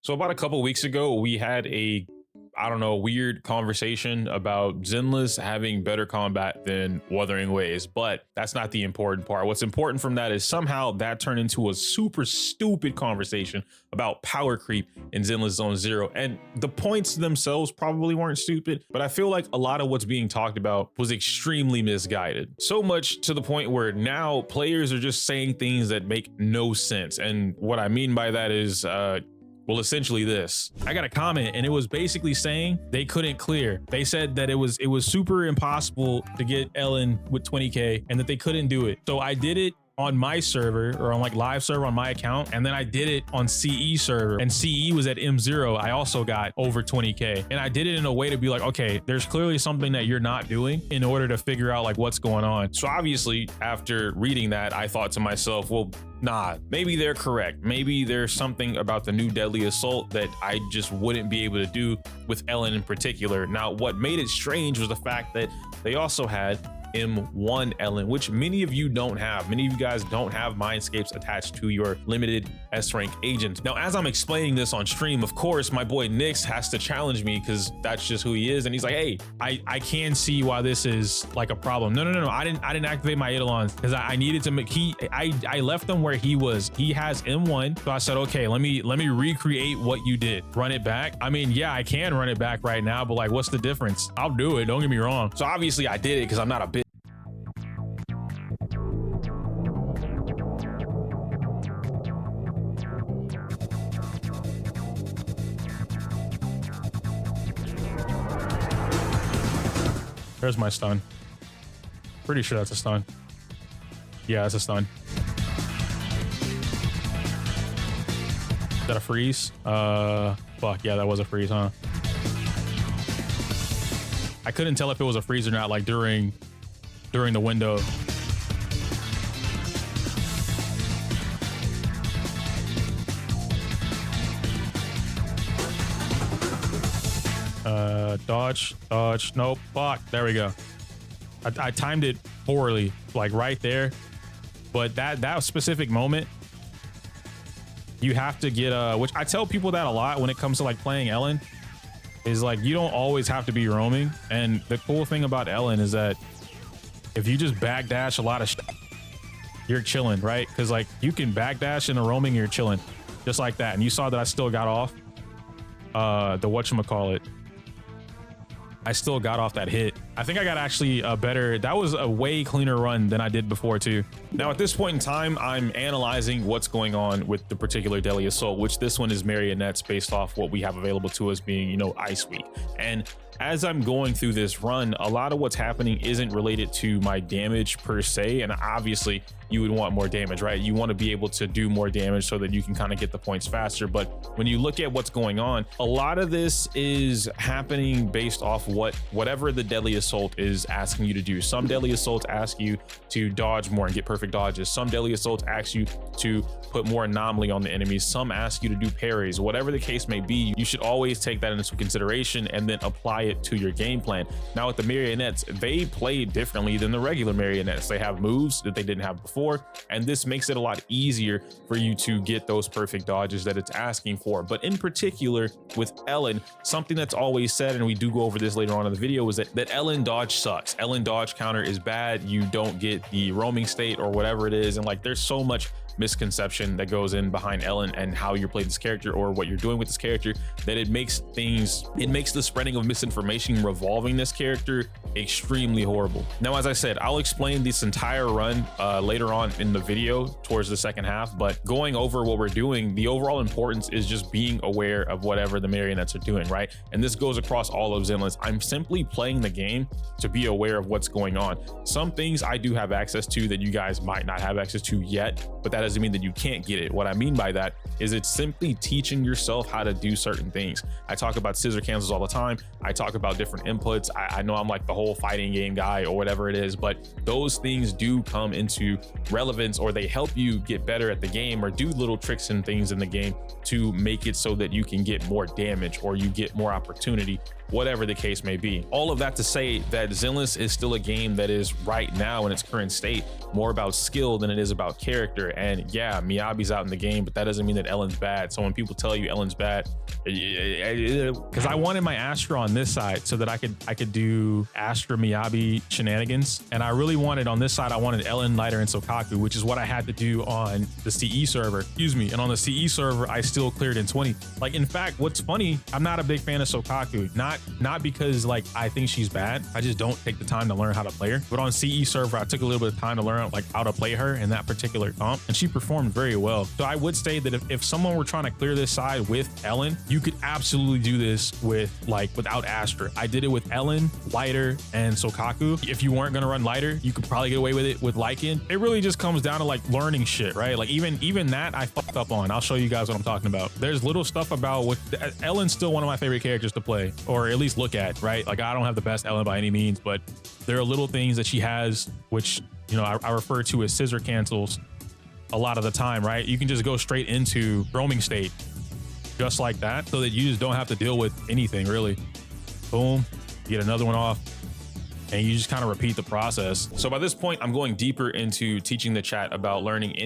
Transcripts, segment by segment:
So about a couple weeks ago, we had a, I don't know, weird conversation about Zenless having better combat than Wuthering Waves, but that's not the important part. What's important from that is somehow that turned into a super stupid conversation about power creep in Zenless Zone Zero. And the points themselves probably weren't stupid, but I feel like a lot of what's being talked about was extremely misguided. So much to the point where now players are just saying things that make no sense. And what I mean by that is, well, essentially this. I got a comment and it was basically saying they couldn't clear. They said that it was super impossible to get Ellen with 20K and that they couldn't do it. So I did it on my server or on like live server on my account, and then I did it on CE server, and CE was at M0. I also got over 20K, and I did it in a way to be like, okay, there's clearly something that you're not doing in order to figure out like what's going on. So obviously after reading that, I thought to myself, well, nah, maybe they're correct. Maybe there's something about the new Deadly Assault that I just wouldn't be able to do with Ellen in particular. Now, what made it strange was the fact that they also had M1 Ellen, which many of you don't have. Many of you guys don't have mindscapes attached to your limited S rank agents. Now, as I'm explaining this on stream, of course, my boy Nix has to challenge me because that's just who he is. And he's like, hey, I can see why this is like a problem. No. I didn't activate my Eidolons because I needed to make, I left him where he was. He has M1. So I said, okay, let me recreate what you did. Run it back. I mean, yeah, I can run it back right now, but like, what's the difference? I'll do it. Don't get me wrong. So obviously I did it because I'm not a bitch. There's my stun. Pretty sure that's a stun. Yeah, that's a stun. Is that a freeze? Fuck, yeah, that was a freeze, huh? I couldn't tell if it was a freeze or not, like during the window. Dodge, nope, fuck, there we go. I timed it poorly, like right there. But that specific moment, you have to get, which I tell people that a lot when it comes to like playing Ellen, is like, you don't always have to be roaming. And the cool thing about Ellen is that if you just backdash a lot of shit, you're chilling, right? Because like you can backdash in a roaming, you're chilling just like that. And you saw that I still got off the whatchamacallit. I still got off that hit. I think I got actually a better, that was a way cleaner run than I did before too. Now at this point in time, I'm analyzing what's going on with the particular Deadly Assault, which this one is marionettes based off what we have available to us being, you know, Ice Week. And as I'm going through this run, a lot of what's happening isn't related to my damage per se. And obviously you would want more damage, right? You want to be able to do more damage so that you can kind of get the points faster. But when you look at what's going on, a lot of this is happening based off whatever the Deadly Assault is asking you to do. Some Deadly Assaults ask you to dodge more and get perfect dodges. Some Deadly Assaults ask you to put more anomaly on the enemies. Some ask you to do parries. Whatever the case may be, you should always take that into consideration and then apply it to your game plan. Now with the marionettes, they play differently than the regular marionettes. They have moves that they didn't have before, and this makes it a lot easier for you to get those perfect dodges that it's asking for. But in particular with Ellen, something that's always said, and we do go over this later on in the video, is that Ellen dodge sucks. Ellen dodge counter is bad. You don't get the roaming state or whatever it is, and like there's so much misconception that goes in behind Ellen and how you play this character or what you're doing with this character that it makes the spreading of misinformation revolving this character extremely horrible. Now, as I said, I'll explain this entire run later on in the video towards the second half, but going over what we're doing, the overall importance is just being aware of whatever the marionettes are doing, right? And this goes across all of Zenless. I'm simply playing the game to be aware of what's going on. Some things I do have access to that you guys might not have access to yet, but that doesn't mean that you can't get it. What I mean by that is it's simply teaching yourself how to do certain things. I talk about scissor cancels all the time. I talk about different inputs. I know I'm like the whole fighting game guy or whatever it is, but those things do come into relevance, or they help you get better at the game or do little tricks and things in the game to make it so that you can get more damage or you get more opportunity whatever the case may be. All of that to say that Zenless is still a game that is right now in its current state more about skill than it is about character. And yeah, Miyabi's out in the game, but that doesn't mean that Ellen's bad. So when people tell you Ellen's bad, because I wanted my Astra on this side so that I could do Astra Miyabi shenanigans, and I really wanted on this side, I wanted Ellen, Lighter, and Sokaku, which is what I had to do on the CE server. Excuse me. And on the CE server, I still cleared in 20. Like, in fact, what's funny, I'm not a big fan of Sokaku. Not because like I think she's bad. I just don't take the time to learn how to play her. But on CE server, I took a little bit of time to learn like how to play her in that particular comp, and she performed very well. So I would say that if someone were trying to clear this side with Ellen, you could absolutely do this without Astra. I did it with Ellen, Lighter, and Sokaku. If you weren't gonna run Lighter, you could probably get away with it with Lycan. It really just comes down to like learning shit, right? Like even that I fucked up on. I'll show you guys what I'm talking about. There's little stuff about what Ellen's still one of my favorite characters to play, or at least look at, right? Like, I don't have the best Ellen by any means, but there are little things that she has, which, you know, I refer to as scissor cancels a lot of the time, right? You can just go straight into roaming state just like that, so that you just don't have to deal with anything really. Boom, you get another one off, and you just kind of repeat the process. So by this point, I'm going deeper into teaching the chat about learning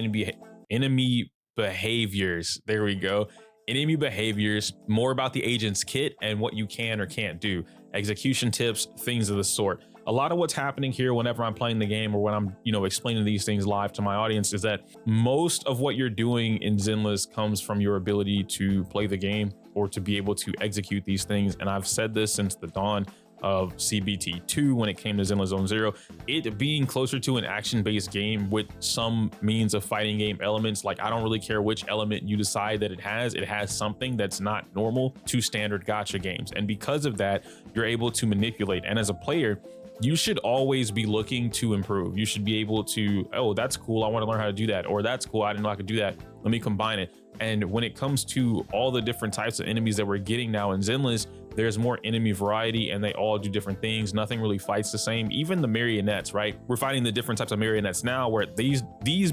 enemy behaviors. There we go. Enemy behaviors, more about the agent's kit and what you can or can't do, execution tips, things of the sort. A lot of what's happening here whenever I'm playing the game or when I'm, you know, explaining these things live to my audience is that most of what you're doing in Zenless comes from your ability to play the game or to be able to execute these things. And I've said this since the dawn of CBT2 when it came to Zenless Zone Zero, it being closer to an action-based game with some means of fighting game elements. Like, I don't really care which element you decide that it has something that's not normal to standard gacha games. And because of that, you're able to manipulate. And as a player, you should always be looking to improve. You should be able to, oh, that's cool, I want to learn how to do that, or that's cool, I didn't know I could do that, let me combine it. And when it comes to all the different types of enemies that we're getting now in Zenless, there's more enemy variety and they all do different things. Nothing really fights the same. Even the marionettes, right? We're fighting the different types of marionettes now, where these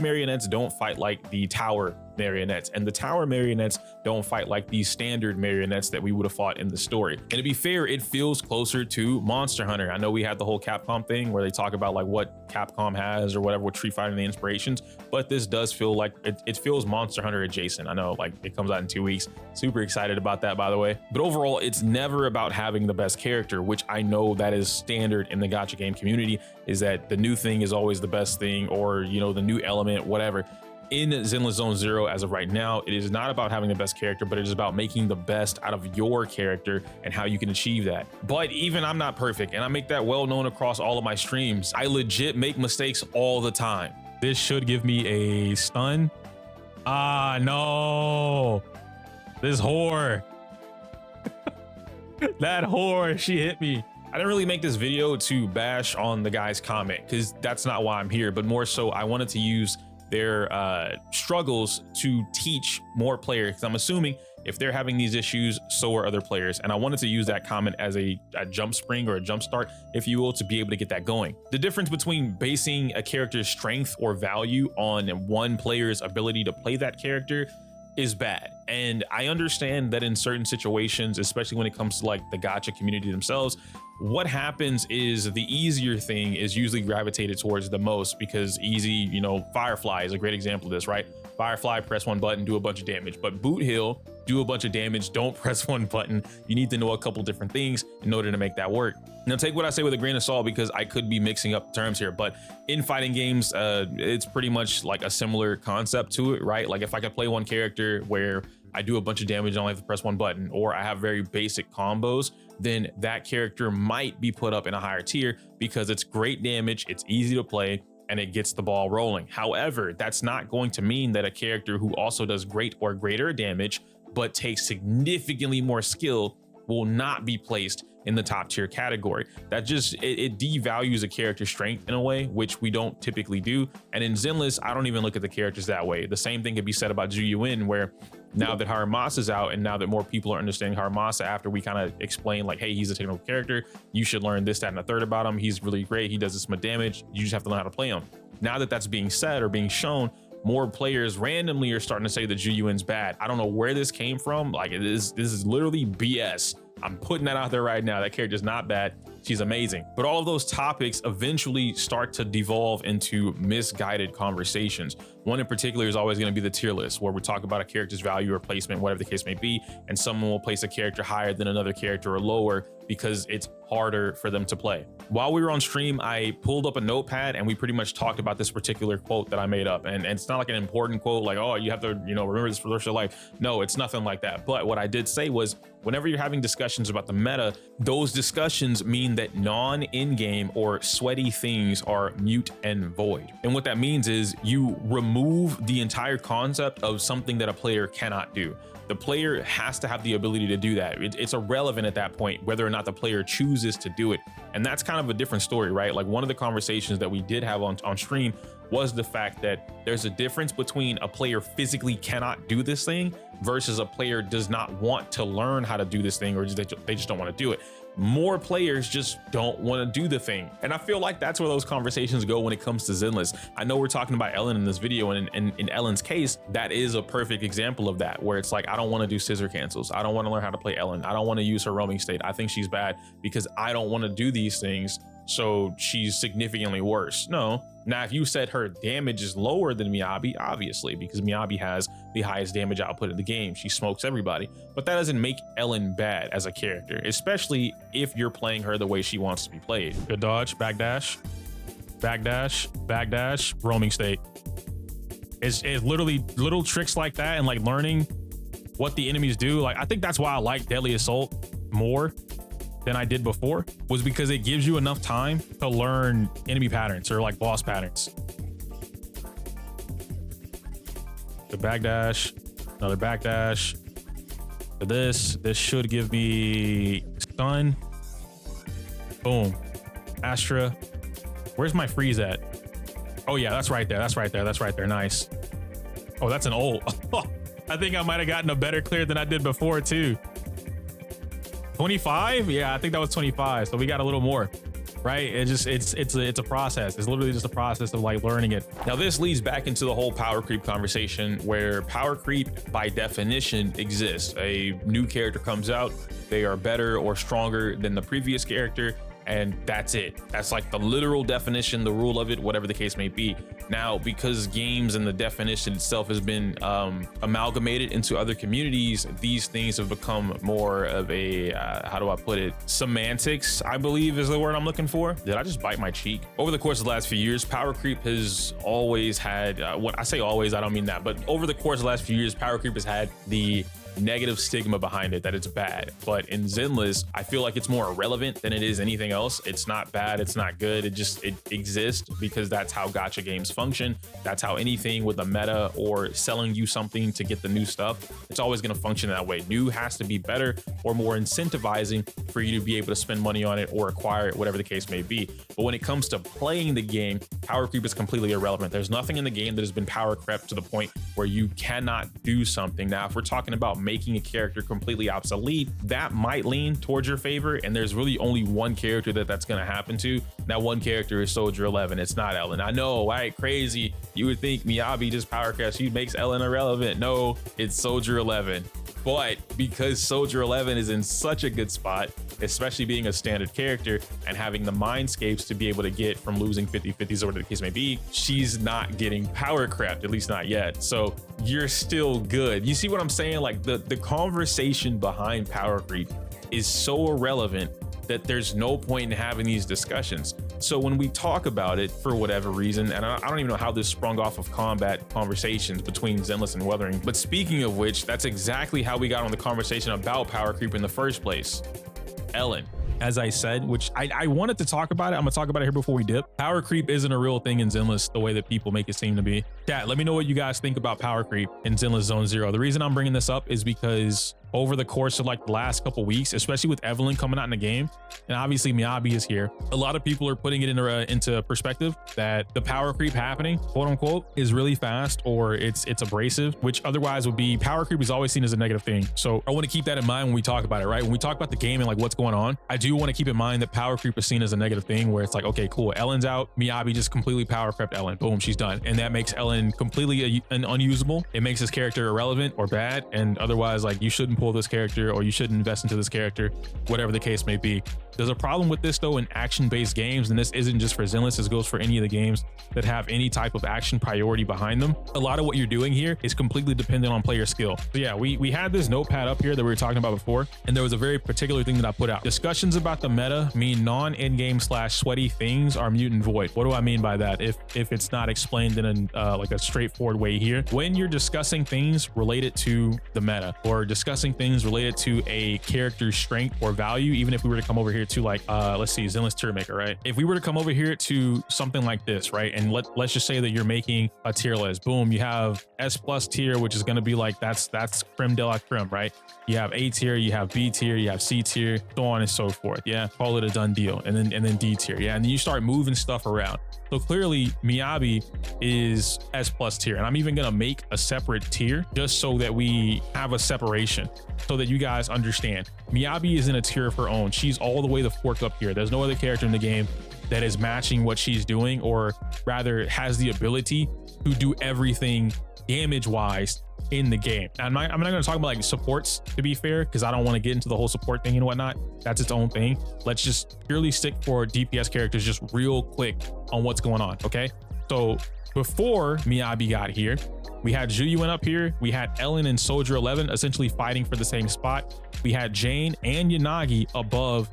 marionettes don't fight like the tower marionettes, and the tower marionettes don't fight like these standard marionettes that we would have fought in the story. And to be fair, it feels closer to Monster Hunter. I know we had the whole Capcom thing where they talk about like what Capcom has or whatever with Street Fighter and the inspirations, but this does feel like it feels Monster Hunter adjacent. I know, like, it comes out in 2 weeks. Super excited about that, by the way. But overall, it's never about having the best character, which I know that is standard in the gacha game community, is that the new thing is always the best thing, or, you know, the new element, whatever. In Zenless Zone Zero, as of right now, it is not about having the best character, but it is about making the best out of your character and how you can achieve that. But even I'm not perfect, and I make that well known across all of my streams. I legit make mistakes all the time. This should give me a stun. Ah, no. This whore. That whore, she hit me. I didn't really make this video to bash on the guy's comment, because that's not why I'm here, but more so I wanted to use their struggles to teach more players, because I'm assuming if they're having these issues, so are other players. And I wanted to use that comment as a jump spring or a jump start, if you will, to be able to get that going. The difference between basing a character's strength or value on one player's ability to play that character is bad. And I understand that in certain situations, especially when it comes to like the gacha community themselves, what happens is the easier thing is usually gravitated towards the most, because easy, you know, Firefly is a great example of this, right? Firefly, press one button, do a bunch of damage. But Boot Hill, do a bunch of damage, don't press one button. You need to know a couple different things in order to make that work. Now, take what I say with a grain of salt, because I could be mixing up terms here, but in fighting games, it's pretty much like a similar concept to it, right? Like, if I could play one character where I do a bunch of damage, I only have to press one button, or I have very basic combos, then that character might be put up in a higher tier because it's great damage, it's easy to play, and it gets the ball rolling. However, that's not going to mean that a character who also does great or greater damage, but takes significantly more skill, will not be placed in the top tier category. That just, it devalues a character's strength in a way, which we don't typically do. And in Zenless, I don't even look at the characters that way. The same thing could be said about Zhu Yuan, where now that Haramasa's out, and now that more people are understanding Haramasa after we kind of explain like, hey, he's a technical character, you should learn this, that, and a third about him. He's really great. He does this much damage. You just have to learn how to play him. Now that that's being said or being shown, more players randomly are starting to say that Zhu Yuan's bad. I don't know where this came from. Like, this is literally BS. I'm putting that out there right now. That character's not bad. She's amazing. But all of those topics eventually start to devolve into misguided conversations. One in particular is always going to be the tier list, where we talk about a character's value or placement, whatever the case may be, and someone will place a character higher than another character or lower because it's harder for them to play. While we were on stream, I pulled up a notepad and we pretty much talked about this particular quote that I made up. And it's not like an important quote, like, oh, you have to, remember this for the rest of your life. No, it's nothing like that. But what I did say was, whenever you're having discussions about the meta, those discussions mean that non-in-game or sweaty things are mute and void. And what that means is you remove the entire concept of something that a player cannot do. The player has to have the ability to do that. It's irrelevant at that point whether or not the player chooses to do it. And that's kind of a different story, right? Like, one of the conversations that we did have on stream was the fact that there's a difference between a player physically cannot do this thing versus a player does not want to learn how to do this thing, or they just don't want to do it. More players just don't want to do the thing. And I feel like that's where those conversations go when it comes to Zenless. I know we're talking about Ellen in this video, and in Ellen's case, that is a perfect example of that, where it's like, I don't want to do scissor cancels. I don't want to learn how to play Ellen. I don't want to use her roaming state. I think she's bad because I don't want to do these things. So she's significantly worse. No. Now, if you said her damage is lower than Miyabi, obviously, because Miyabi has the highest damage output in the game. She smokes everybody. But that doesn't make Ellen bad as a character, especially if you're playing her the way she wants to be played. Good dodge, backdash, backdash, backdash, roaming state. It's literally little tricks like that, and like learning what the enemies do. Like, I think that's why I like Deadly Assault more than I did before, was because it gives you enough time to learn enemy patterns or like boss patterns. The backdash, another backdash. This should give me stun. Boom. Astra. Where's my freeze at? Oh yeah, that's right there. That's right there. That's right there. Nice. Oh, that's an ult. I think I might have gotten a better clear than I did before too. 25? Yeah, I think that was 25. So we got a little more, right? It's a process. It's literally just a process of like learning it. Now this leads back into the whole power creep conversation, where power creep by definition exists. A new character comes out, they are better or stronger than the previous character, and that's it. That's like the literal definition, the rule of it, whatever the case may be. Now, because games and the definition itself has been amalgamated into other communities, these things have become more of a, how do I put it? Semantics, I believe is the word I'm looking for. Did I just bite my cheek? Over the course of the last few years, power creep has always had, when I say always, I don't mean that, but over the course of the last few years, power creep has had the negative stigma behind it that it's bad. But in Zenless, I feel like it's more irrelevant than it is anything else. It's not bad, it's not good, it exists because that's how gacha games function. That's how anything with a meta or selling you something to get the new stuff, it's always going to function that way. New has to be better or more incentivizing for you to be able to spend money on it or acquire it, whatever the case may be. But when it comes to playing the game, power creep is completely irrelevant. There's nothing in the game that has been power crept to the point where you cannot do something. Now, if we're talking about making a character completely obsolete, that might lean towards your favor, and there's really only one character that's going to happen to. That one character is Soldier 11. It's not Ellen. I know, right? Crazy. You would think Miyabi just power crept, she makes Ellen irrelevant. No, it's Soldier 11. But because Soldier 11 is in such a good spot, especially being a standard character and having the mindscapes to be able to get from losing 50-50s or whatever the case may be, she's not getting power crept, at least not yet. So you're still good. You see what I'm saying? Like the conversation behind power creep is so irrelevant that there's no point in having these discussions. So when we talk about it for whatever reason, and I don't even know how this sprung off of combat conversations between Zenless and Wuthering, but speaking of which, that's exactly how we got on the conversation about power creep in the first place. Ellen. As I said, which I wanted to talk about it. I'm gonna talk about it here before we dip. Power creep isn't a real thing in Zenless the way that people make it seem to be. Chat, let me know what you guys think about power creep in Zenless Zone Zero. The reason I'm bringing this up is because over the course of like the last couple weeks, especially with Evelyn coming out in the game, and obviously Miyabi is here, a lot of people are putting it into perspective that the power creep happening, quote unquote, is really fast or it's abrasive, which otherwise would be, power creep is always seen as a negative thing. So I want to keep that in mind when we talk about it, right? When we talk about the game and like what's going on, I do want to keep in mind that power creep is seen as a negative thing, where it's like, okay, cool, Ellen's out, Miyabi just completely power crept Ellen, boom, she's done, and that makes Ellen completely unusable. It makes his character irrelevant or bad, and otherwise like you shouldn't pull this character or you shouldn't invest into this character, whatever the case may be. There's a problem with this though in action-based games, and this isn't just for Zenless, this goes for any of the games that have any type of action priority behind them. A lot of what you're doing here is completely dependent on player skill. So yeah, we had this notepad up here that we were talking about before, and there was a very particular thing that I put out. Discussions about the meta mean non-in-game / sweaty things are mute and void. What do I mean by that? If it's not explained in like a straightforward way here, when you're discussing things related to the meta or discussing things related to a character's strength or value, even if we were to come over here to like let's see, Zenless tier maker, right? If we were to come over here to something like this, right, and let's just say that you're making a tier list. Boom, you have S+ tier, which is going to be like that's creme de la creme, right? You have A tier, you have B tier, you have C tier, so on and so forth. Yeah, call it a done deal. And then D tier. Yeah, and then you start moving stuff around. So clearly Miyabi is S+ tier, and I'm even gonna make a separate tier just so that we have a separation, so that you guys understand. Miyabi is in a tier of her own. She's all the way the fork up here. There's no other character in the game that is matching what she's doing, or rather has the ability to do everything damage wise in the game. I'm not going to talk about like supports, to be fair, because I don't want to get into the whole support thing and whatnot. That's its own thing. Let's just purely stick for DPS characters just real quick on what's going on. Okay, so before Miyabi got here, we had Zhu Yuan up here. We had Ellen and Soldier 11 essentially fighting for the same spot. We had Jane and Yanagi above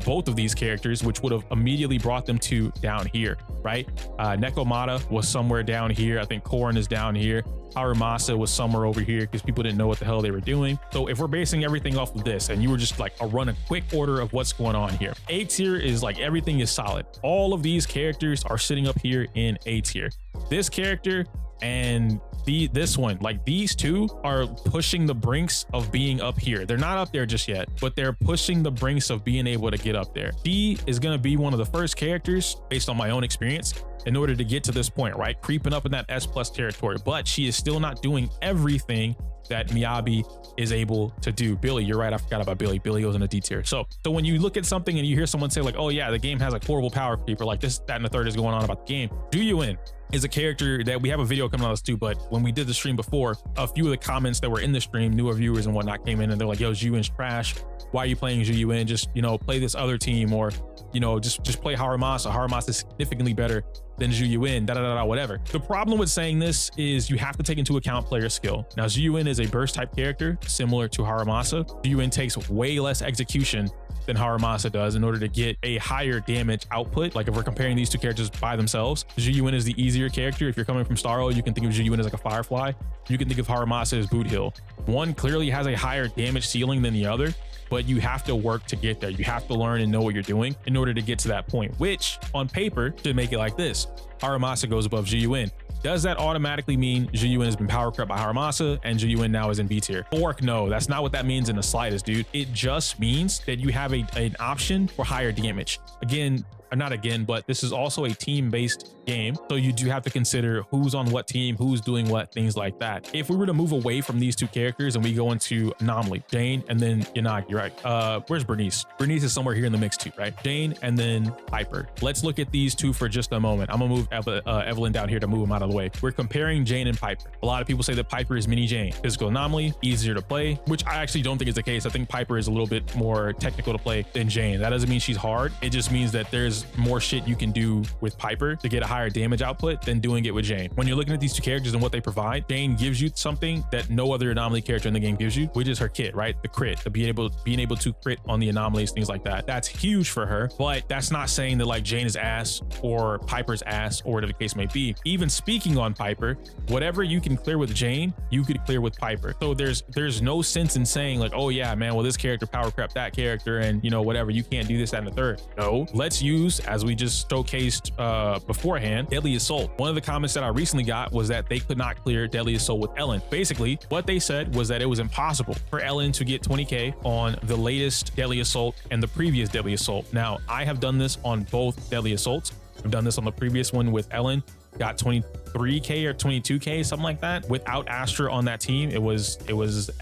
both of these characters, which would have immediately brought them to down here, right? Nekomata was somewhere down here. I think Korin is down here. Harumasa was somewhere over here because people didn't know what the hell they were doing. So if we're basing everything off of this and you were just like run a quick order of what's going on here, A tier is like everything is solid. All of these characters are sitting up here in A tier. This character and this one, like these two are pushing the brinks of being up here. They're not up there just yet, but they're pushing the brinks of being able to get up there. She is going to be one of the first characters, based on my own experience, in order to get to this point, right? Creeping up in that S+ territory, but she is still not doing everything that Miyabi is able to do. Billy, you're right, I forgot about Billy. Billy goes in a D tier. So when you look at something and you hear someone say like, oh yeah, the game has like horrible power creep, or like this, that, and the third is going on about the game. Zhu Yuan is a character that we have a video coming on this too, but when we did the stream before, a few of the comments that were in the stream, newer viewers and whatnot, came in and they're like, yo, Zhu Yuan's trash. Why are you playing Zhu Yuan? Just, you know, play this other team, or, you know, just play Harumasa. Harumasa is significantly better than Zhu Yuan, whatever. The problem with saying this is you have to take into account player skill. Now, Zhu Yuan is a burst type character similar to Harumasa. Zhu Yuan takes way less execution than Harumasa does in order to get a higher damage output. Like if we're comparing these two characters by themselves, Zhu Yuan is the easier character. If you're coming from Starro, you can think of Zhu Yuan as like a Firefly. You can think of Harumasa as Boot Hill. One clearly has a higher damage ceiling than the other, but you have to work to get there. You have to learn and know what you're doing in order to get to that point, which on paper should make it like this. Harumasa goes above Zhu Yuan. Does that automatically mean Zhu Yuan has been power crept by Harumasa and Zhu Yuan now is in B tier? Fork, no, that's not what that means in the slightest, dude. It just means that you have an option for higher damage. Again, not again, but this is also a team-based game, so you do have to consider who's on what team, who's doing what, things like that. If we were to move away from these two characters and we go into Anomaly, Jane and then Yanagi, right? Where's Bernice? Bernice is somewhere here in the mix too, right? Jane and then Piper. Let's look at these two for just a moment. I'm gonna move Evelyn down here to move them out of the way. We're comparing Jane and Piper. A lot of people say that Piper is mini Jane. Physical Anomaly, easier to play, which I actually don't think is the case. I think Piper is a little bit more technical to play than Jane. That doesn't mean she's hard. It just means that there's more shit you can do with Piper to get a higher damage output than doing it with Jane. When you're looking at these two characters and what they provide, Jane gives you something that no other Anomaly character in the game gives you, which is her kit, right? The crit, the being able to crit on the anomalies, things like that. That's huge for her, but that's not saying that like Jane is ass or Piper's ass or whatever the case may be. Even speaking on Piper, whatever you can clear with Jane, you could clear with Piper. So there's no sense in saying like, oh yeah, man, well this character power crept that character and you know, whatever, you can't do this, that, and the third. No, let's use, as we just showcased beforehand, Deadly Assault. One of the comments that I recently got was that they could not clear Deadly Assault with Ellen. Basically, what they said was that it was impossible for Ellen to get 20k on the latest Deadly Assault and the previous Deadly Assault. Now, I have done this on both Deadly Assaults. I've done this on the previous one with Ellen, got 23k or 22k, something like that. Without Astra on that team, it was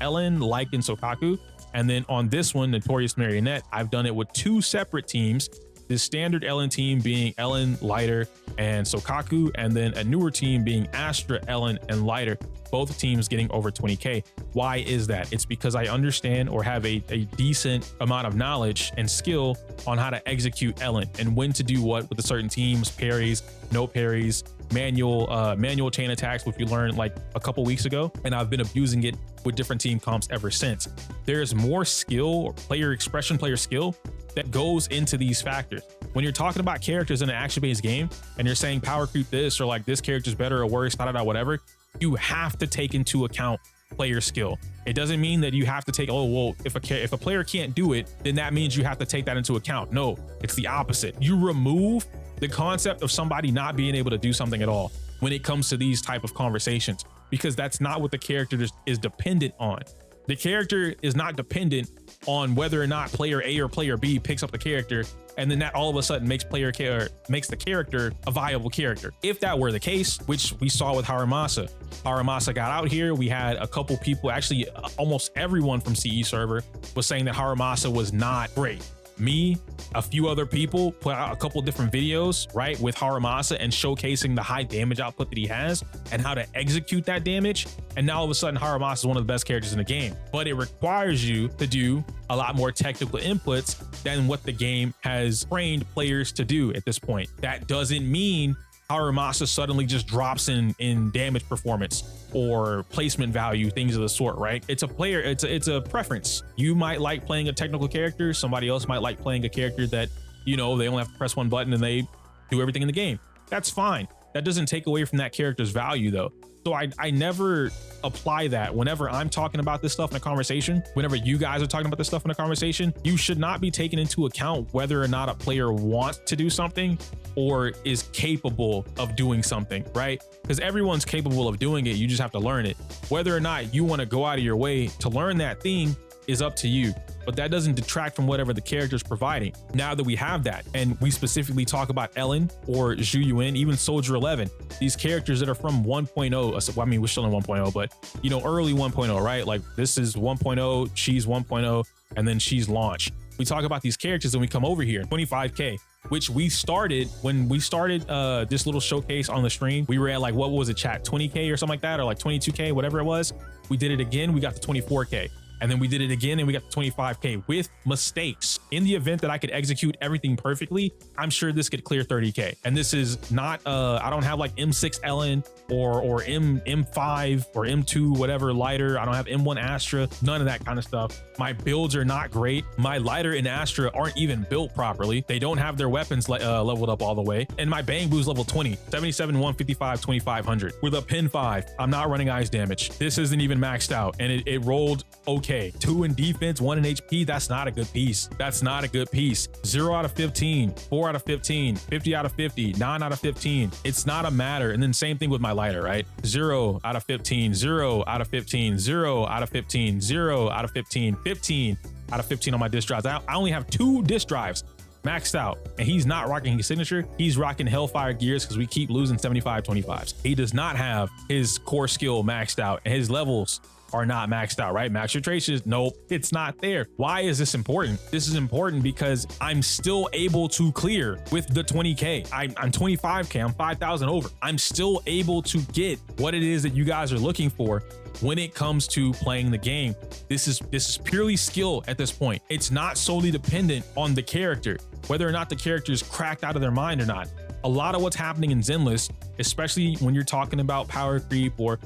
Ellen, Like, and Sokaku. And then on this one, Notorious Marionette, I've done it with two separate teams. this standard Ellen team being Ellen, Lighter, and Sokaku, and then a newer team being Astra, Ellen, and Lighter. Both teams getting over 20K. Why is that? It's because I understand or have a decent amount of knowledge and skill on how to execute Ellen and when to do what with the certain teams, parries, no parries, manual chain attacks, which we learned like a couple weeks ago, and I've been abusing it with different team comps ever since. There's more skill, player expression, player skill that goes into these factors. When you're talking about characters in an action-based game and you're saying power creep this or like this character's better or worse, whatever, you have to take into account player skill. It doesn't mean that you have to take, oh, well, if a player can't do it, then that means you have to take that into account. No, it's the opposite. You remove the concept of somebody not being able to do something at all when it comes to these type of conversations, because that's not what the character is dependent on. The character is not dependent on whether or not player A or player B picks up the character, and then that all of a sudden makes the character a viable character. If that were the case, which we saw with Haramasa got out here. We had a couple people, actually almost everyone from CE server was saying that Haramasa was not great. Me, a few other people put out a couple different videos, right, with Haramasa and showcasing the high damage output that he has and how to execute that damage. And now all of a sudden Haramasa is one of the best characters in the game, but it requires you to do a lot more technical inputs than what the game has trained players to do at this point. That doesn't mean Haramasa suddenly just drops in damage performance or placement value, things of the sort, right? It's a preference. You might like playing a technical character. Somebody else might like playing a character that, you know, they only have to press one button and they do everything in the game. That's fine. That doesn't take away from that character's value though. So I never apply that whenever I'm talking about this stuff in a conversation. Whenever you guys are talking about this stuff in a conversation, you should not be taking into account whether or not a player wants to do something or is capable of doing something, right? Because everyone's capable of doing it. You just have to learn it. Whether or not you want to go out of your way to learn that thing is up to you. But that doesn't detract from whatever the character is providing. Now that we have that, and we specifically talk about Ellen or Zhu Yuan, even Soldier 11, these characters that are from 1.0, well, I mean, we're still in 1.0, but you know, early 1.0, right? Like this is 1.0, she's 1.0, and then she's launch. We talk about these characters and we come over here, 25K, which we started when we started this little showcase on the stream. We were at like, what was it, chat, 20K or something like that, or like 22K, whatever it was. We did it again, we got to 24K. And then we did it again and we got to 25K with mistakes. In the event that I could execute everything perfectly, I'm sure this could clear 30K. And this is not, I don't have like M6 Ellen or M5 or M2, whatever lighter. I don't have M1 Astra, none of that kind of stuff. My builds are not great. My lighter and Astra aren't even built properly. They don't have their weapons leveled up all the way. And my Bang Boo's level 20, 77, 155, 2500 with a pin 5. I'm not running ice damage. This isn't even maxed out and it rolled okay. 2 in defense, 1 in HP. That's not a good piece. That's not a good piece. 0 out of 15, 4 out of 15, 50 out of 50, 9 out of 15. It's not a matter. And then same thing with my lighter, right? 0 out of 15, 0 out of 15, 0 out of 15, 0 out of 15, 15 out of 15 on my disk drives. I only have 2 disk drives maxed out, and he's not rocking his signature. He's rocking Hellfire gears because we keep losing 75-25s. He does not have his core skill maxed out, and his levels are not maxed out, right? Max your traces, nope, it's not there. Why is this important? This is important because I'm still able to clear with the 20K. I'm 25K, I'm 5,000 over. I'm still able to get what it is that you guys are looking for when it comes to playing the game. This is purely skill at this point. It's not solely dependent on the character, whether or not the character is cracked out of their mind or not. A lot of what's happening in Zenless, especially when you're talking about power creep or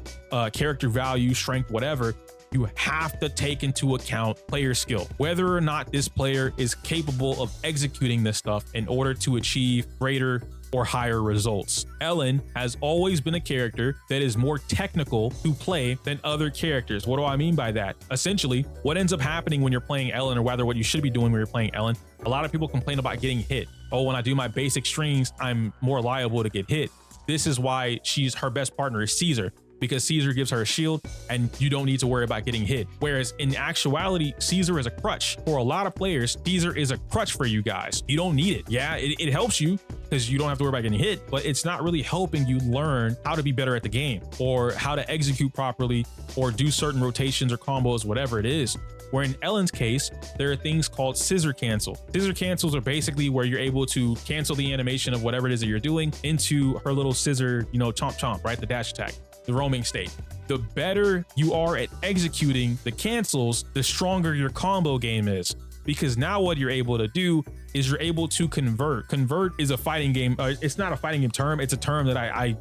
character value, strength, whatever, you have to take into account player skill, whether or not this player is capable of executing this stuff in order to achieve greater or higher results. Ellen has always been a character that is more technical to play than other characters. What do I mean by that? Essentially, what ends up happening when you're playing Ellen, or rather what you should be doing when you're playing Ellen, a lot of people complain about getting hit. Oh, when I do my basic strings, I'm more liable to get hit. This is why her best partner is Caesar, because Caesar gives her a shield and you don't need to worry about getting hit. Whereas in actuality, Caesar is a crutch. For a lot of players, Caesar is a crutch for you guys. You don't need it. Yeah, it helps you because you don't have to worry about getting hit, but it's not really helping you learn how to be better at the game or how to execute properly or do certain rotations or combos, whatever it is. Where in Ellen's case, there are things called scissor cancel. Scissor cancels are basically where you're able to cancel the animation of whatever it is that you're doing into her little scissor, you know, chomp chomp, right? The dash attack, the roaming state. The better you are at executing the cancels, the stronger your combo game is. Because now what you're able to do is you're able to convert. Convert is a fighting game. It's not a fighting game term. It's a term that I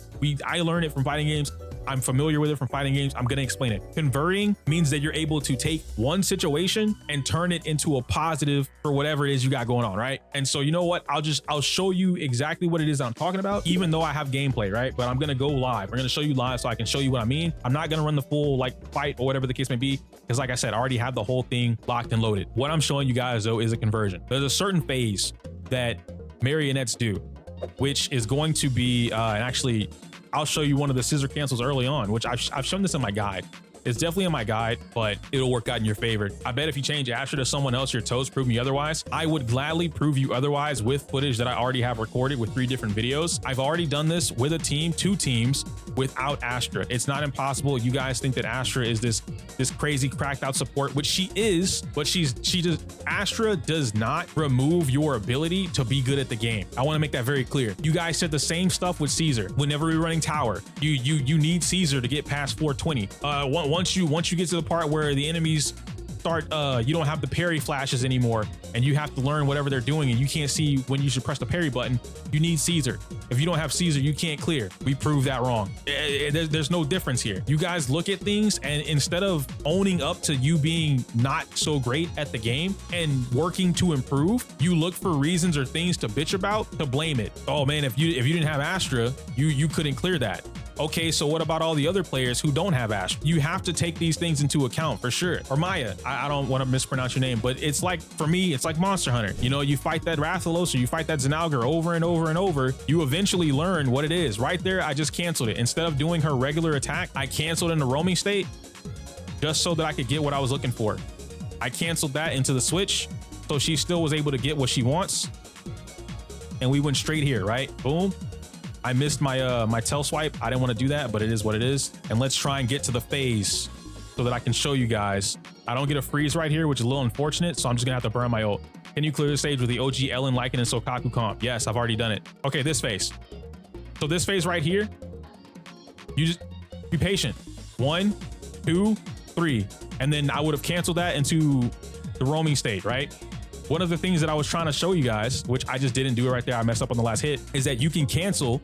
learned it from fighting games. I'm familiar with it from fighting games. I'm going to explain it. Converting means that you're able to take one situation and turn it into a positive for whatever it is you got going on, right? And so you know what? I'll show you exactly what it is I'm talking about, even though I have gameplay, right? But I'm going to go live. We're going to show you live so I can show you what I mean. I'm not going to run the full like fight or whatever the case may be, because like I said, I already have the whole thing locked and loaded. What I'm showing you guys though is a conversion. There's a certain phase that marionettes do, which is going to be, and actually I'll show you one of the scissor cancels early on, which I've shown this in my guide. It's definitely in my guide, but it'll work out in your favor. I bet if you change Astra to someone else, your toes prove me otherwise. I would gladly prove you otherwise with footage that I already have recorded with 3 different videos. I've already done this with a team, 2 teams without Astra. It's not impossible. You guys think that Astra is this crazy cracked out support, which she is, but Astra does not remove your ability to be good at the game. I want to make that very clear. You guys said the same stuff with Caesar. Whenever we're running tower, you need Caesar to get past 420. Once you get to the part where the enemies start, you don't have the parry flashes anymore, and you have to learn whatever they're doing, and you can't see when you should press the parry button. You need Caesar. If you don't have Caesar, you can't clear. We proved that wrong. There's no difference here. You guys look at things, and instead of owning up to you being not so great at the game and working to improve, you look for reasons or things to bitch about, to blame it. Oh man, if you didn't have Astra, you couldn't clear that. Okay, so what about all the other players who don't have Astra? You have to take these things into account for sure. Or Maya, I don't want to mispronounce your name, but it's like, for me, it's like Monster Hunter. You know, you fight that Rathalos or you fight that Zenalgar over and over and over, you eventually learn what it is. Right there, I just canceled it. Instead of doing her regular attack, I canceled in the roaming state just so that I could get what I was looking for. I canceled that into the switch, so she still was able to get what she wants. And we went straight here, right? Boom. I missed my tail swipe. I didn't want to do that, but it is what it is. And let's try and get to the phase so that I can show you guys. I don't get a freeze right here, which is a little unfortunate, so I'm just gonna have to burn my ult. Can you clear the stage with the OG Ellen, Lycan, and Sokaku comp? Yes, I've already done it. Okay, this phase. So this phase right here, you just be patient. 1, 2, 3. And then I would have canceled that into the roaming state, right? One of the things that I was trying to show you guys, which I just didn't do it right there, I messed up on the last hit, is that you can cancel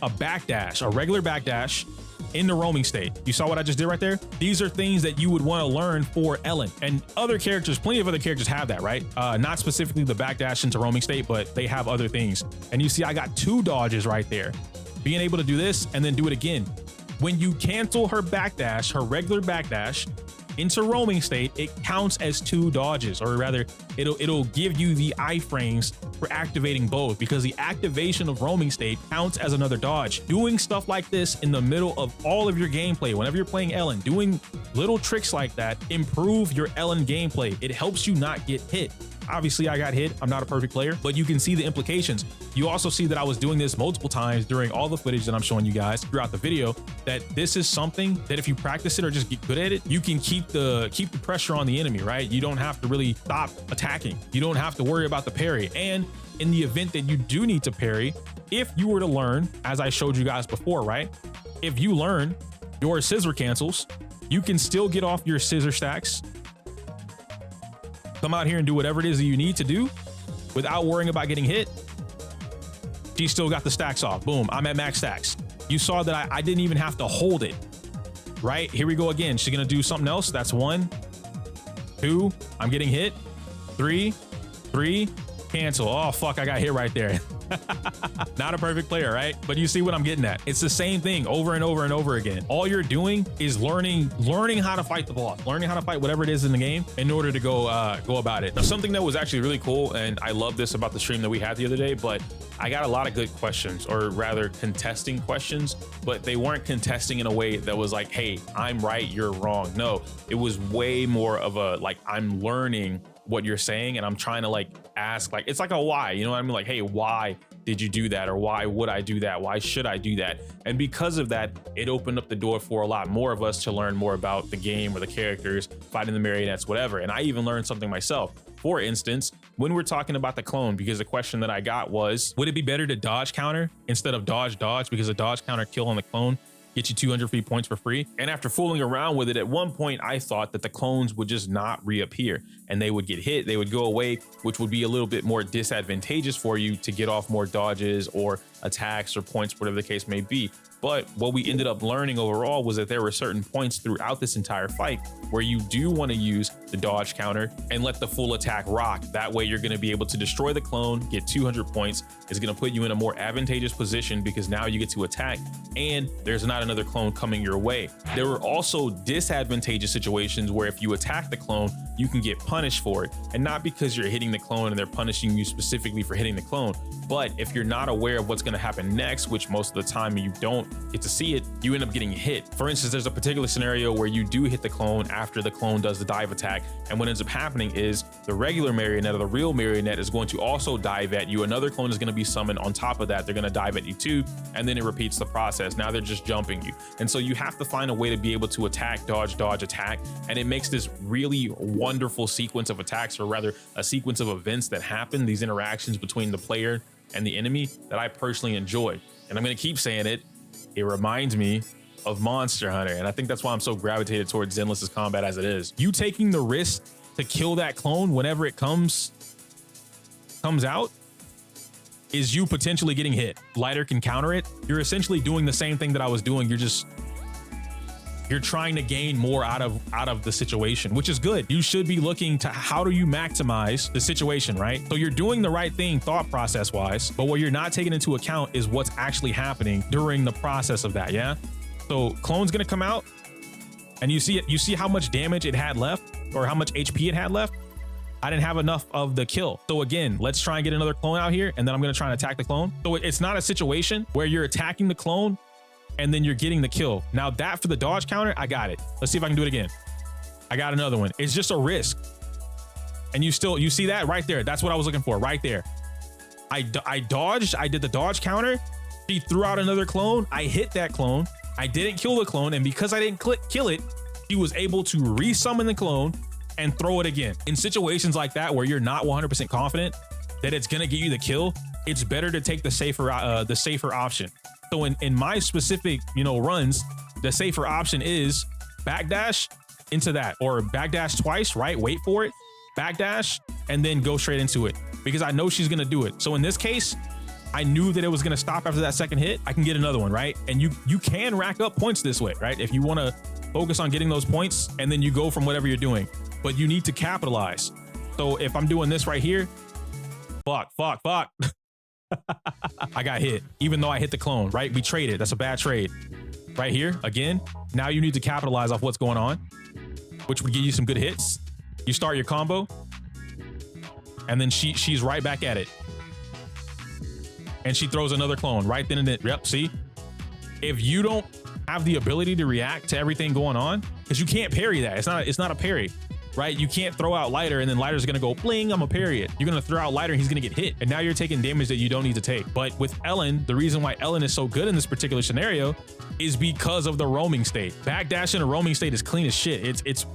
a backdash, a regular backdash in the roaming state. You saw what I just did right there? These are things that you would want to learn for Ellen. And other characters, plenty of other characters have that, right? Not specifically the backdash into roaming state, but they have other things. And you see I got 2 dodges right there. Being able to do this and then do it again. When you cancel her backdash, her regular backdash, into roaming state, it counts as 2 dodges, or rather it'll give you the iframes for activating both, because the activation of roaming state counts as another dodge. Doing stuff like this in the middle of all of your gameplay, whenever you're playing Ellen, doing little tricks like that improve your Ellen gameplay. It helps you not get hit. Obviously I got hit, I'm not a perfect player, but you can see the implications. You also see that I was doing this multiple times during all the footage that I'm showing you guys throughout the video, that this is something that if you practice it or just get good at it, you can keep the pressure on the enemy, right? You don't have to really stop attacking. You don't have to worry about the parry. And in the event that you do need to parry, if you were to learn, as I showed you guys before, right? If you learn your scissor cancels, you can still get off your scissor stacks, come out here and do whatever it is that you need to do without worrying about getting hit. She still got the stacks off. Boom, I'm at max stacks. You saw that I didn't even have to hold it, right? Here we go again. She's gonna do something else. That's 1, 2, I'm getting hit. 3, cancel. Oh, fuck, I got hit right there. Not a perfect player, right? But you see what I'm getting at. It's the same thing over and over and over again. All you're doing is learning how to fight the boss, learning how to fight whatever it is in the game in order to go about it. Now, something that was actually really cool, and I love this about the stream that we had the other day, but I got a lot of good questions, or rather contesting questions, but they weren't contesting in a way that was like, hey, I'm right, you're wrong. No, it was way more of a, like, I'm learning what you're saying, and I'm trying to like ask, like, it's like a why, you know what I mean? Like, hey, why did you do that? Or why would I do that? Why should I do that? And because of that, it opened up the door for a lot more of us to learn more about the game or the characters, fighting the marionettes, whatever. And I even learned something myself. For instance, when we're talking about the clone, because the question that I got was, would it be better to dodge counter instead of dodge dodge? Because a dodge counter kill on the clone get you 200 free points for free. And after fooling around with it, at one point I thought that the clones would just not reappear and they would get hit, they would go away, which would be a little bit more disadvantageous for you to get off more dodges or attacks or points, whatever the case may be. But what we ended up learning overall was that there were certain points throughout this entire fight where you do want to use the dodge counter and let the full attack rock. That way you're going to be able to destroy the clone, get 200 points. It's going to put you in a more advantageous position because now you get to attack and there's not another clone coming your way. There were also disadvantageous situations where if you attack the clone, you can get punished for it. And not because you're hitting the clone and they're punishing you specifically for hitting the clone, but if you're not aware of what's going to happen next, which most of the time you don't get to see it, you end up getting hit. For instance, there's a particular scenario where you do hit the clone after the clone does the dive attack, and what ends up happening is the regular marionette or the real marionette is going to also dive at you. Another clone is going to be summoned on top of that. They're going to dive at you too, and then it repeats the process. Now they're just jumping you. And so you have to find a way to be able to attack, dodge, dodge, attack, and it makes this really wonderful sequence of attacks, or rather a sequence of events that happen, these interactions between the player and the enemy, that I personally enjoy. And I'm going to keep saying it, it reminds me of Monster Hunter. And I think that's why I'm so gravitated towards Zenless's combat as it is. You taking the risk to kill that clone whenever it comes out is you potentially getting hit. Lighter can counter it. You're essentially doing the same thing that I was doing. You're trying to gain more out of the situation, which is good. You should be looking to how do you maximize the situation, right? So you're doing the right thing thought process wise, but what you're not taking into account is what's actually happening during the process of that, yeah? So clone's gonna come out and you see it, you see how much damage it had left or how much HP it had left? I didn't have enough of the kill. So again, let's try and get another clone out here and then I'm gonna try and attack the clone. So it's not a situation where you're attacking the clone and then you're getting the kill. Now that for the dodge counter, I got it. Let's see if I can do it again. I got another one. It's just a risk. And you see that right there. That's what I was looking for right there. I dodged, I did the dodge counter. She threw out another clone. I hit that clone. I didn't kill the clone. And because I didn't kill it, he was able to resummon the clone and throw it again. In situations like that, where you're not 100% confident that it's gonna get you the kill, it's better to take the safer option. So in my specific, runs, the safer option is backdash into that, or backdash twice, right? Wait for it, backdash, and then go straight into it because I know she's gonna do it. So in this case, I knew that it was gonna stop after that second hit. I can get another one, right? And you can rack up points this way, right? If you wanna focus on getting those points and then you go from whatever you're doing, but you need to capitalize. So if I'm doing this right here, fuck. I got hit, even though I hit the clone, right? We traded. That's a bad trade. Right here, again, now you need to capitalize off what's going on, which would give you some good hits. You start your combo, and then she's right back at it. And she throws another clone right then and then. Yep, see? If you don't have the ability to react to everything going on, because you can't parry that. It's not a parry. Right? You can't throw out lighter and then lighter's gonna go bling, I'm gonna parry it. You're gonna throw out lighter and he's gonna get hit. And now you're taking damage that you don't need to take. But with Ellen, the reason why Ellen is so good in this particular scenario is because of the roaming state. Backdash in a roaming state is clean as shit. It's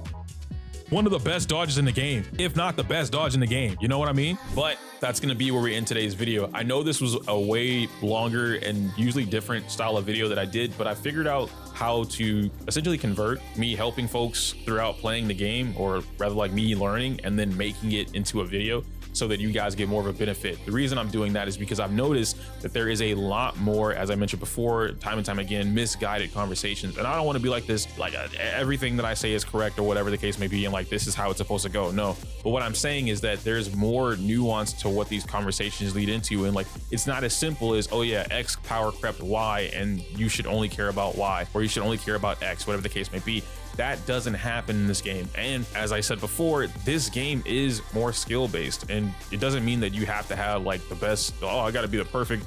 one of the best dodges in the game, if not the best dodge in the game. You know what I mean? But that's gonna be where we end today's video. I know this was a way longer and usually different style of video that I did, but I figured out how to essentially convert me helping folks throughout playing the game, or rather like me learning and then making it into a video so that you guys get more of a benefit. The reason I'm doing that is because I've noticed that there is a lot more, as I mentioned before, time and time again, misguided conversations. And I don't want to be like this, like everything that I say is correct or whatever the case may be, and like this is how it's supposed to go. No, but what I'm saying is that there's more nuance to what these conversations lead into, and like it's not as simple as, oh yeah, X power crept Y and you should only care about Y, or you should only care about X, whatever the case may be. That doesn't happen in this game. And as I said before, this game is more skill based, and it doesn't mean that you have to have like the best, oh, I got to be the perfect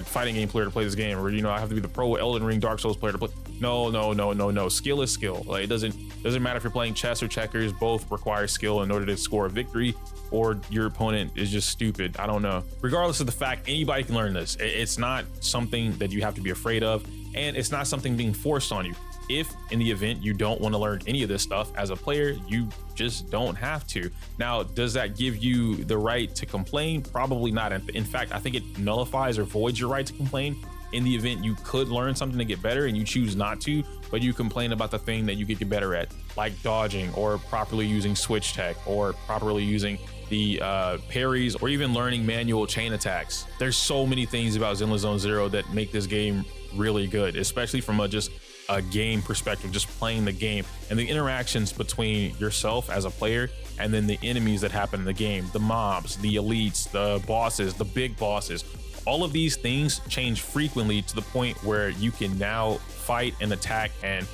fighting game player to play this game, or I have to be the pro Elden Ring Dark Souls player to play. No, no, no, no, no. Skill is skill. Like, it doesn't matter if you're playing chess or checkers. Both require skill in order to score a victory, or your opponent is just stupid. I don't know. Regardless of the fact, anybody can learn this. It's not something that you have to be afraid of, and it's not something being forced on you. If in the event you don't want to learn any of this stuff as a player, you just don't have to. Now, does that give you the right to complain? Probably not. In fact, I think it nullifies or voids your right to complain in the event you could learn something to get better and you choose not to, but you complain about the thing that you could get better at, like dodging or properly using switch tech or properly using the parries, or even learning manual chain attacks. There's so many things about Zenless Zone Zero that make this game really good, especially from just a game perspective, just playing the game and the interactions between yourself as a player and then the enemies that happen in the game, the mobs, the elites, the bosses, the big bosses. All of these things change frequently to the point where you can now fight and attack and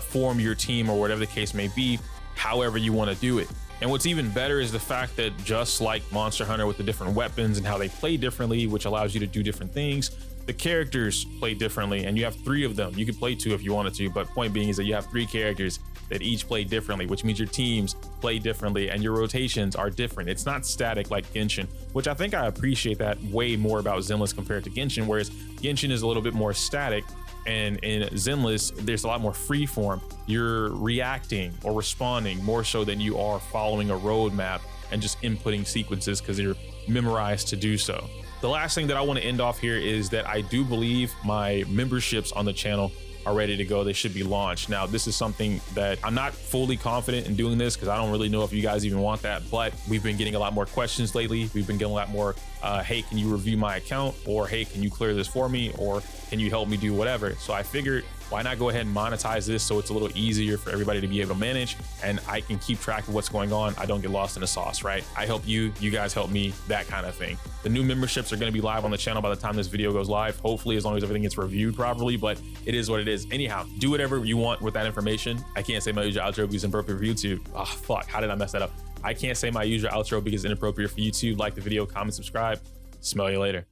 form your team, or whatever the case may be, however you want to do it. And what's even better is the fact that, just like Monster Hunter with the different weapons and how they play differently, which allows you to do different things, the characters play differently, and you have 3 of them. You could play 2 if you wanted to, but point being is that you have 3 characters that each play differently, which means your teams play differently and your rotations are different. It's not static like Genshin, which I think I appreciate that way more about Zenless compared to Genshin, whereas Genshin is a little bit more static, and in Zenless, there's a lot more free form. You're reacting or responding more so than you are following a roadmap and just inputting sequences because you're memorized to do so. The last thing that I want to end off here is that I do believe my memberships on the channel are ready to go. They should be launched. Now, this is something that I'm not fully confident in doing this because I don't really know if you guys even want that, but we've been getting a lot more questions lately. We've been getting a lot more, hey, can you review my account? Or, hey, can you clear this for me? Or can you help me do whatever? So I figured, why not go ahead and monetize this so it's a little easier for everybody to be able to manage, and I can keep track of what's going on. I don't get lost in the sauce, right? I help you, you guys help me, that kind of thing. The new memberships are going to be live on the channel by the time this video goes live, hopefully, as long as everything gets reviewed properly, but it is what it is. Anyhow, do whatever you want with that information. I can't say my usual outro because it's inappropriate for YouTube. Oh, fuck, how did I mess that up? I can't say my usual outro because it's inappropriate for YouTube. Like the video, comment, subscribe. Smell you later.